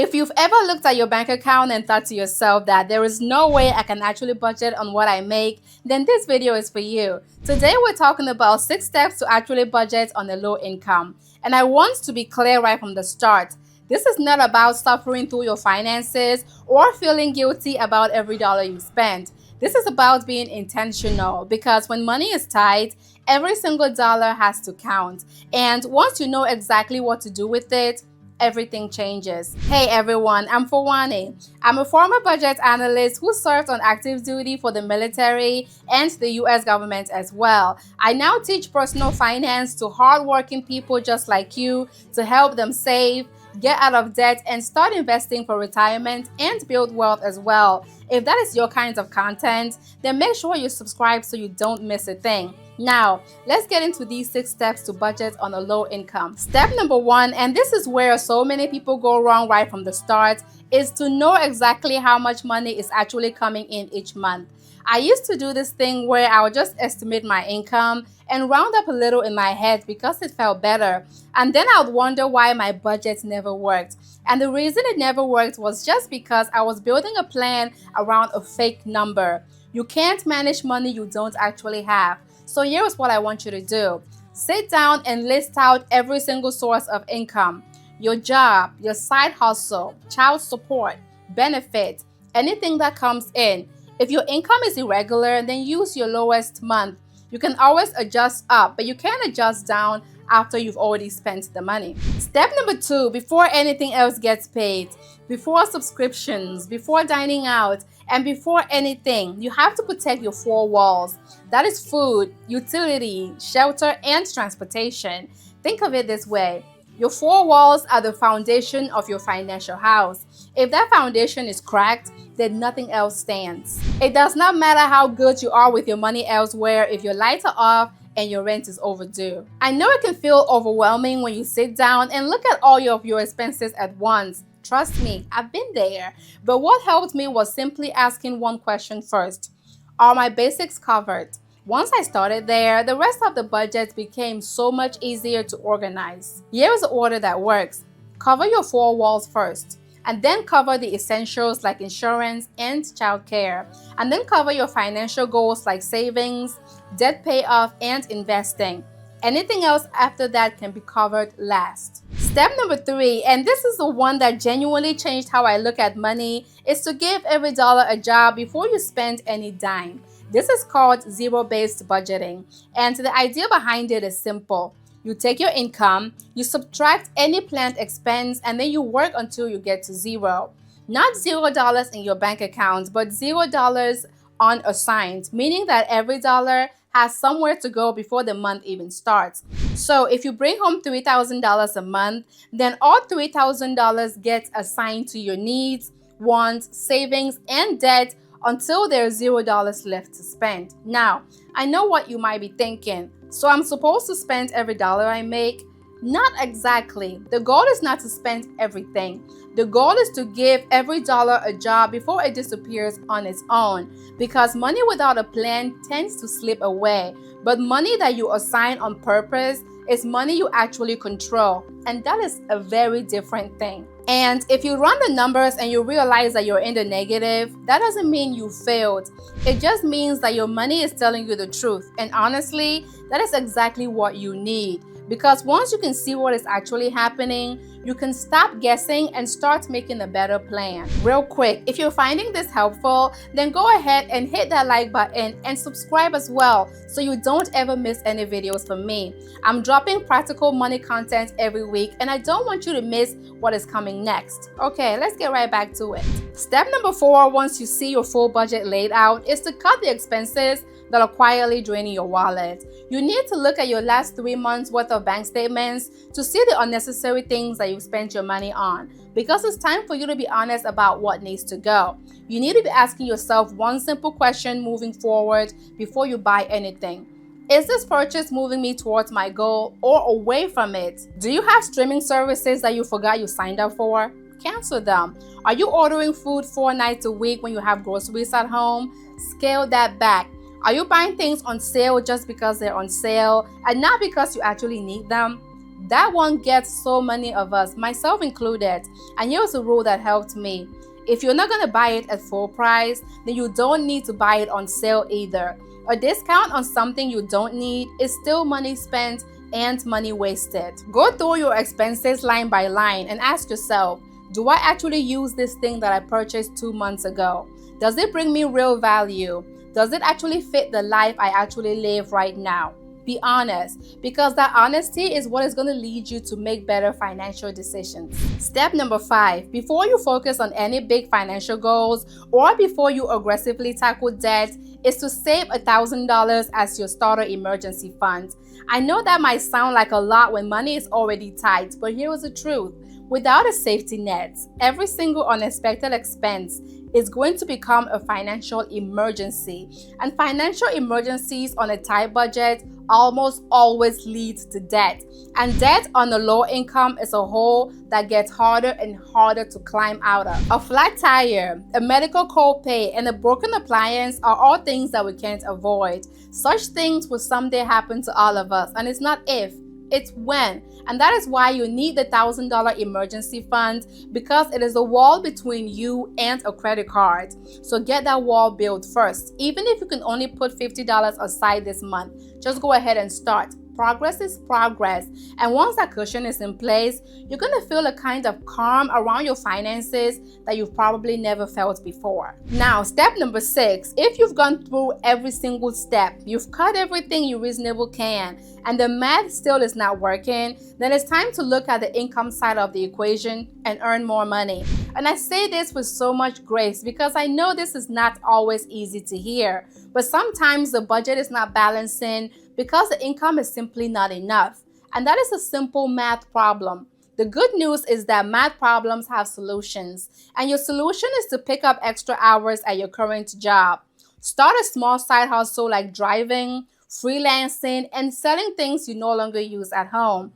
If you've ever looked at your bank account and thought to yourself that there is no way I can actually budget on what I make, then this video is for you. Today we're talking about 6 steps to actually budget on a low income. And I want to be clear right from the start. This is not about suffering through your finances or feeling guilty about every dollar you spend. This is about being intentional, because when money is tight, every single dollar has to count. And once you know exactly what to do with it, everything changes. Hey everyone, I'm Fawani. I'm a former budget analyst who served on active duty for the military and the US government as well. I now teach personal finance to hardworking people just like you to help them save, get out of debt, and start investing for retirement and build wealth as well. If that is your kind of content, then make sure you subscribe so you don't miss a thing. Now, let's get into these 6 steps to budget on a low income. Step number 1, and this is where so many people go wrong right from the start, is to know exactly how much money is actually coming in each month. I used to do this thing where I would just estimate my income and round up a little in my head because it felt better. And then I would wonder why my budget never worked. And the reason it never worked was just because I was building a plan around a fake number. You can't manage money you don't actually have. So here's what I want you to do. Sit down and list out every single source of income. Your job, your side hustle, child support, benefits, anything that comes in. If your income is irregular, then use your lowest month. You can always adjust up, but you can't adjust down after you've already spent the money. Step number 2, before anything else gets paid, before subscriptions, before dining out, and before anything, you have to protect your 4 walls. That is food, utility, shelter, and transportation. Think of it this way. Your 4 walls are the foundation of your financial house. If that foundation is cracked, then nothing else stands. It does not matter how good you are with your money elsewhere if your lights are off and your rent is overdue. I know it can feel overwhelming when you sit down and look at all of your expenses at once. Trust me, I've been there. But what helped me was simply asking one question first. Are my basics covered? Once I started there, the rest of the budget became so much easier to organize. Here is the order that works. Cover your 4 walls first, and then cover the essentials like insurance and childcare, and then cover your financial goals like savings, debt payoff, and investing. Anything else after that can be covered last. Step number 3, and this is the one that genuinely changed how I look at money, is to give every dollar a job before you spend any dime. This is called zero-based budgeting, and the idea behind it is simple. You take your income, you subtract any planned expense, and then you work until you get to zero. Not $0 in your bank account, but $0 unassigned, meaning that every dollar has somewhere to go before the month even starts. So if you bring home $3,000 a month, then all $3,000 gets assigned to your needs, wants, savings, and debt until there's $0 left to spend. Now, I know what you might be thinking. So I'm supposed to spend every dollar I make? Not exactly. The goal is not to spend everything. The goal is to give every dollar a job before it disappears on its own, because money without a plan tends to slip away. But money that you assign on purpose is money you actually control, and that is a very different thing. And if you run the numbers and you realize that you're in the negative, that doesn't mean you failed. It just means that your money is telling you the truth. And honestly, that is exactly what you need. Because once you can see what is actually happening, you can stop guessing and start making a better plan. Real quick, if you're finding this helpful, then go ahead and hit that like button and subscribe as well so you don't ever miss any videos from me. I'm dropping practical money content every week, and I don't want you to miss what is coming next. Okay, let's get right back to it. Step number 4, once you see your full budget laid out, is to cut the expenses that are quietly draining your wallet. You need to look at your last 3 months worth of bank statements to see the unnecessary things that you've spent your money on, because it's time for you to be honest about what needs to go. You need to be asking yourself one simple question moving forward before you buy anything. Is this purchase moving me towards my goal or away from it? Do you have streaming services that you forgot you signed up for? Cancel them. Are you ordering food 4 nights a week when you have groceries at home? Scale that back. Are you buying things on sale just because they're on sale and not because you actually need them? That one gets so many of us, myself included. And here's a rule that helped me. If you're not going to buy it at full price, then you don't need to buy it on sale either. A discount on something you don't need is still money spent and money wasted. Go through your expenses line by line and ask yourself, do I actually use this thing that I purchased 2 months ago? Does it bring me real value? Does it actually fit the life I actually live right now? Be honest, because that honesty is what is going to lead you to make better financial decisions. Step number 5, before you focus on any big financial goals or before you aggressively tackle debt, is to save $1,000 as your starter emergency fund. I know that might sound like a lot when money is already tight, but here is the truth. Without a safety net, every single unexpected expense is going to become a financial emergency. And financial emergencies on a tight budget almost always lead to debt. And debt on a low income is a hole that gets harder and harder to climb out of. A flat tire, a medical copay, and a broken appliance are all things that we can't avoid. Such things will someday happen to all of us, and it's not if, it's when. And that is why you need the $1,000 emergency fund, because it is the wall between you and a credit card. So get that wall built first. Even if you can only put $50 aside this month, just go ahead and start. Progress is progress. And once that cushion is in place, you're going to feel a kind of calm around your finances that you've probably never felt before. Now, step number 6, if you've gone through every single step, you've cut everything you reasonably can, and the math still is not working, then it's time to look at the income side of the equation and earn more money. And I say this with so much grace because I know this is not always easy to hear, but sometimes the budget is not balancing because the income is simply not enough. And that is a simple math problem. The good news is that math problems have solutions, and your solution is to pick up extra hours at your current job. Start a small side hustle like driving, freelancing, and selling things you no longer use at home.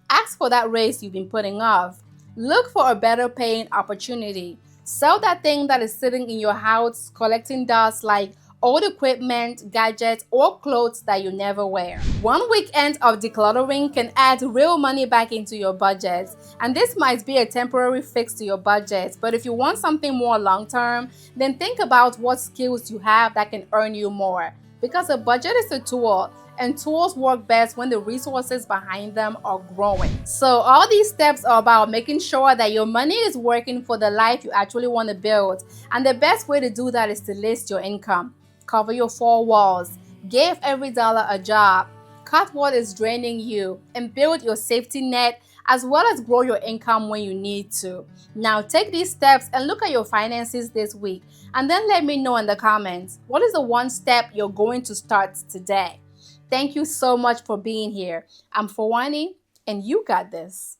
Ask for that raise you've been putting off. Look for a better paying opportunity. Sell that thing that is sitting in your house collecting dust, like old equipment, gadgets, or clothes that you never wear. One weekend of decluttering can add real money back into your budget. And this might be a temporary fix to your budget, but if you want something more long-term, then think about what skills you have that can earn you more. Because a budget is a tool, and tools work best when the resources behind them are growing. So all these steps are about making sure that your money is working for the life you actually want to build. And the best way to do that is to list your income. Cover your 4 walls, give every dollar a job, cut what is draining you, and build your safety net, as well as grow your income when you need to. Now take these steps and look at your finances this week, and then let me know in the comments, what is the one step you're going to start today? Thank you so much for being here. I'm Fawani, and you got this.